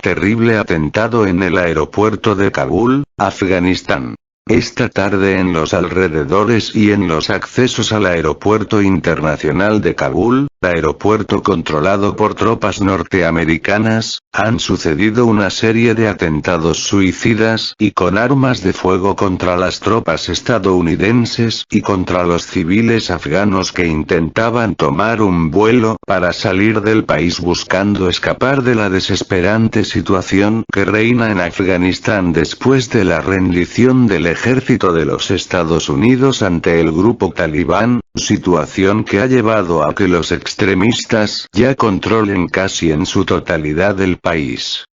Terrible atentado en el aeropuerto de Kabul, Afganistán. Esta tarde en los alrededores y en los accesos al aeropuerto internacional de Kabul, aeropuerto controlado por tropas norteamericanas, han sucedido una serie de atentados suicidas y con armas de fuego contra las tropas estadounidenses y contra los civiles afganos que intentaban tomar un vuelo para salir del país buscando escapar de la desesperante situación que reina en Afganistán después de la rendición del ejército de los Estados Unidos ante el grupo talibán, situación que ha llevado a que los extremistas ya controlen casi en su totalidad el país.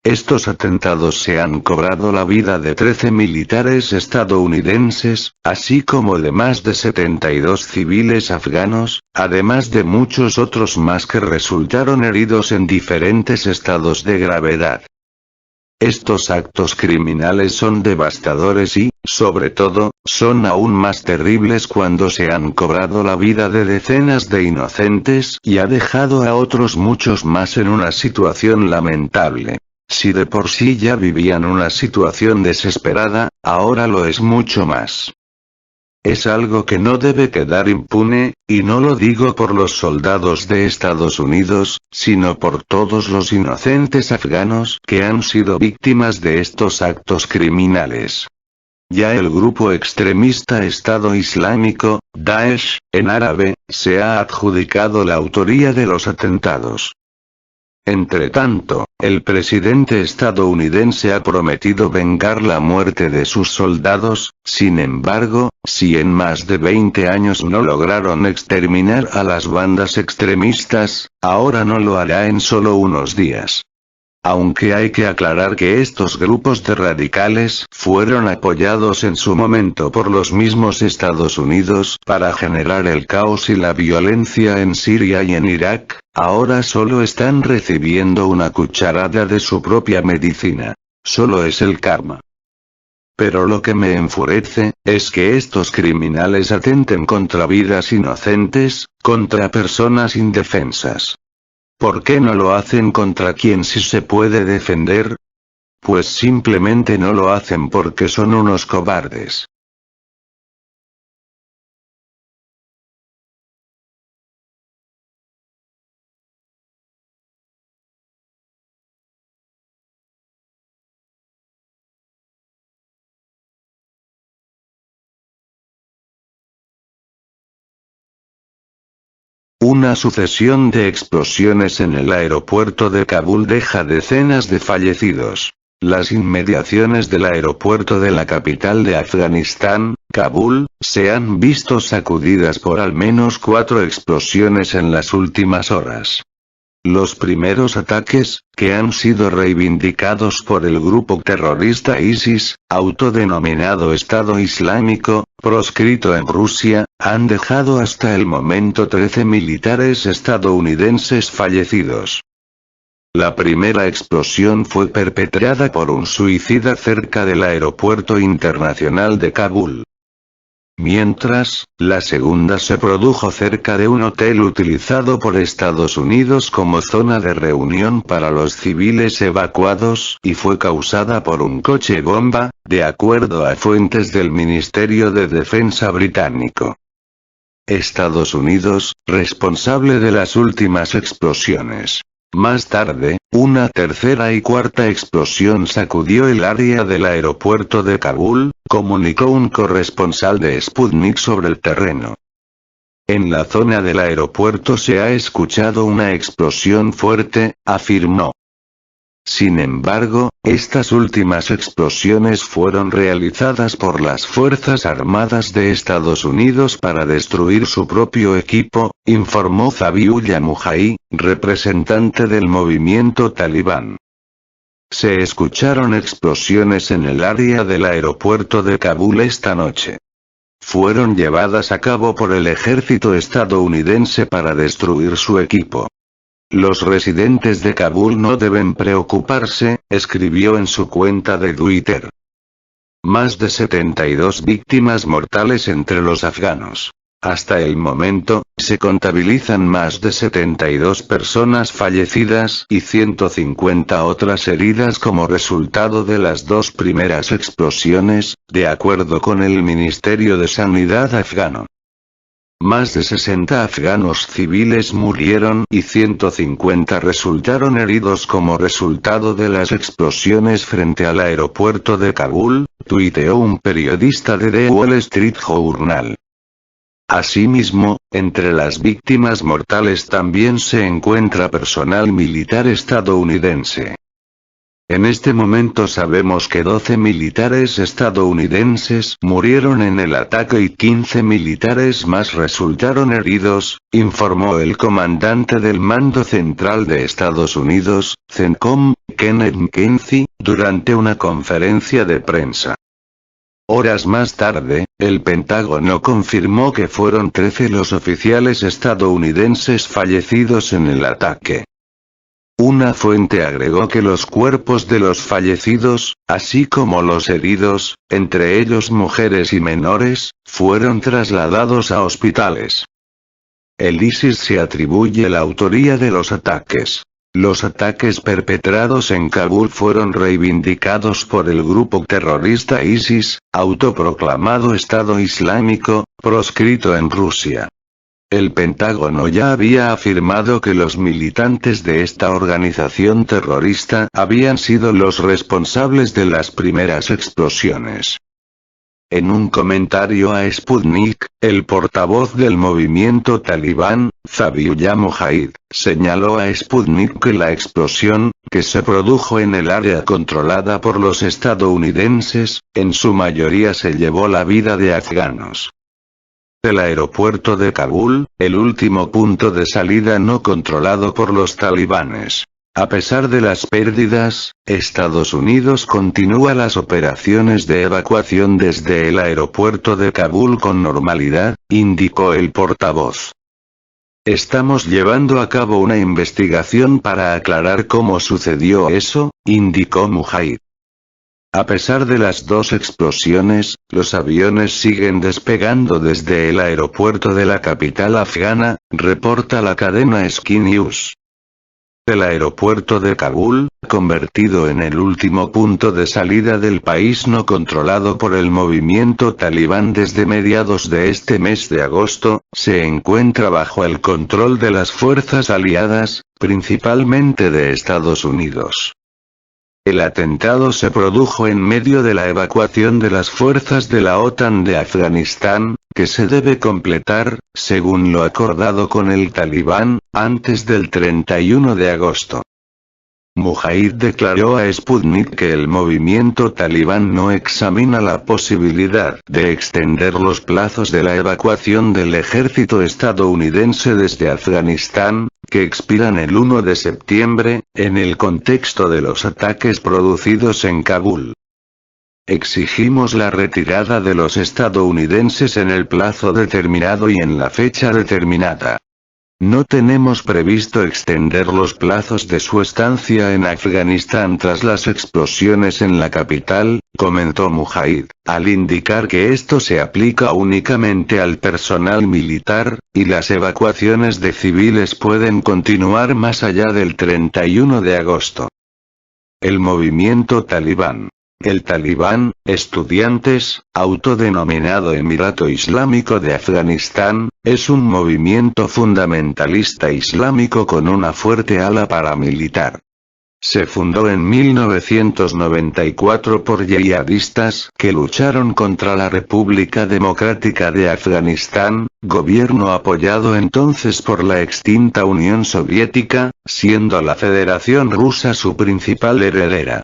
Estos atentados se han cobrado la vida de 13 militares estadounidenses, así como de más de 72 civiles afganos, además de muchos otros más que resultaron heridos en diferentes estados de gravedad. Estos actos criminales son devastadores y, sobre todo, son aún más terribles cuando se han cobrado la vida de decenas de inocentes y ha dejado a otros muchos más en una situación lamentable. Si de por sí ya vivían una situación desesperada, ahora lo es mucho más. Es algo que no debe quedar impune, y no lo digo por los soldados de Estados Unidos, sino por todos los inocentes afganos que han sido víctimas de estos actos criminales. Ya el grupo extremista Estado Islámico, Daesh, en árabe, se ha adjudicado la autoría de los atentados. Entretanto, el presidente estadounidense ha prometido vengar la muerte de sus soldados, sin embargo, si en más de 20 años no lograron exterminar a las bandas extremistas, ahora no lo hará en solo unos días. Aunque hay que aclarar que estos grupos de radicales fueron apoyados en su momento por los mismos Estados Unidos para generar el caos y la violencia en Siria y en Irak, ahora solo están recibiendo una cucharada de su propia medicina. Solo es el karma. Pero lo que me enfurece, es que estos criminales atenten contra vidas inocentes, contra personas indefensas. ¿Por qué no lo hacen contra quien sí se puede defender? Pues simplemente no lo hacen porque son unos cobardes. Una sucesión de explosiones en el aeropuerto de Kabul deja decenas de fallecidos. Las inmediaciones del aeropuerto de la capital de Afganistán, Kabul, se han visto sacudidas por al menos 4 explosiones en las últimas horas. Los primeros ataques, que han sido reivindicados por el grupo terrorista ISIS, autodenominado Estado Islámico, proscrito en Rusia, han dejado hasta el momento 13 militares estadounidenses fallecidos. La primera explosión fue perpetrada por un suicida cerca del aeropuerto internacional de Kabul. Mientras, la segunda se produjo cerca de un hotel utilizado por Estados Unidos como zona de reunión para los civiles evacuados y fue causada por un coche bomba, de acuerdo a fuentes del Ministerio de Defensa británico. Estados Unidos, responsable de las últimas explosiones. Más tarde, una tercera y cuarta explosión sacudió el área del aeropuerto de Kabul, comunicó un corresponsal de Sputnik sobre el terreno. En la zona del aeropuerto se ha escuchado una explosión fuerte, afirmó. Sin embargo, estas últimas explosiones fueron realizadas por las Fuerzas Armadas de Estados Unidos para destruir su propio equipo, informó Zabiullah Mujahid, representante del movimiento talibán. Se escucharon explosiones en el área del aeropuerto de Kabul esta noche. Fueron llevadas a cabo por el ejército estadounidense para destruir su equipo. Los residentes de Kabul no deben preocuparse, escribió en su cuenta de Twitter. Más de 72 víctimas mortales entre los afganos. Hasta el momento, se contabilizan más de 72 personas fallecidas y 150 otras heridas como resultado de las dos primeras explosiones, de acuerdo con el Ministerio de Sanidad afgano. Más de 60 afganos civiles murieron y 150 resultaron heridos como resultado de las explosiones frente al aeropuerto de Kabul, tuiteó un periodista de The Wall Street Journal. Asimismo, entre las víctimas mortales también se encuentra personal militar estadounidense. En este momento sabemos que 12 militares estadounidenses murieron en el ataque y 15 militares más resultaron heridos, informó el comandante del Mando Central de Estados Unidos, CENTCOM, Kenneth McKenzie, durante una conferencia de prensa. Horas más tarde, el Pentágono confirmó que fueron 13 los oficiales estadounidenses fallecidos en el ataque. Una fuente agregó que los cuerpos de los fallecidos, así como los heridos, entre ellos mujeres y menores, fueron trasladados a hospitales. El ISIS se atribuye la autoría de los ataques. Los ataques perpetrados en Kabul fueron reivindicados por el grupo terrorista ISIS, autoproclamado Estado Islámico, proscrito en Rusia. El Pentágono ya había afirmado que los militantes de esta organización terrorista habían sido los responsables de las primeras explosiones. En un comentario a Sputnik, el portavoz del movimiento talibán, Zabiullah Mujahid, señaló a Sputnik que la explosión, que se produjo en el área controlada por los estadounidenses, en su mayoría se llevó la vida de afganos. El aeropuerto de Kabul, el último punto de salida no controlado por los talibanes. A pesar de las pérdidas, Estados Unidos continúa las operaciones de evacuación desde el aeropuerto de Kabul con normalidad, indicó el portavoz. Estamos llevando a cabo una investigación para aclarar cómo sucedió eso, indicó Mujahid. A pesar de las dos explosiones, los aviones siguen despegando desde el aeropuerto de la capital afgana, reporta la cadena Sky News. El aeropuerto de Kabul, convertido en el último punto de salida del país no controlado por el movimiento talibán desde mediados de este mes de agosto, se encuentra bajo el control de las fuerzas aliadas, principalmente de Estados Unidos. El atentado se produjo en medio de la evacuación de las fuerzas de la OTAN de Afganistán, que se debe completar, según lo acordado con el talibán, antes del 31 de agosto. Mujahid declaró a Sputnik que el movimiento talibán no examina la posibilidad de extender los plazos de la evacuación del ejército estadounidense desde Afganistán, que expiran el 1 de septiembre, en el contexto de los ataques producidos en Kabul. Exigimos la retirada de los estadounidenses en el plazo determinado y en la fecha determinada. No tenemos previsto extender los plazos de su estancia en Afganistán tras las explosiones en la capital, comentó Mujahid, al indicar que esto se aplica únicamente al personal militar, y las evacuaciones de civiles pueden continuar más allá del 31 de agosto. El movimiento talibán. El Talibán, estudiantes, autodenominado Emirato Islámico de Afganistán, es un movimiento fundamentalista islámico con una fuerte ala paramilitar. Se fundó en 1994 por yihadistas que lucharon contra la República Democrática de Afganistán, gobierno apoyado entonces por la extinta Unión Soviética, siendo la Federación Rusa su principal heredera.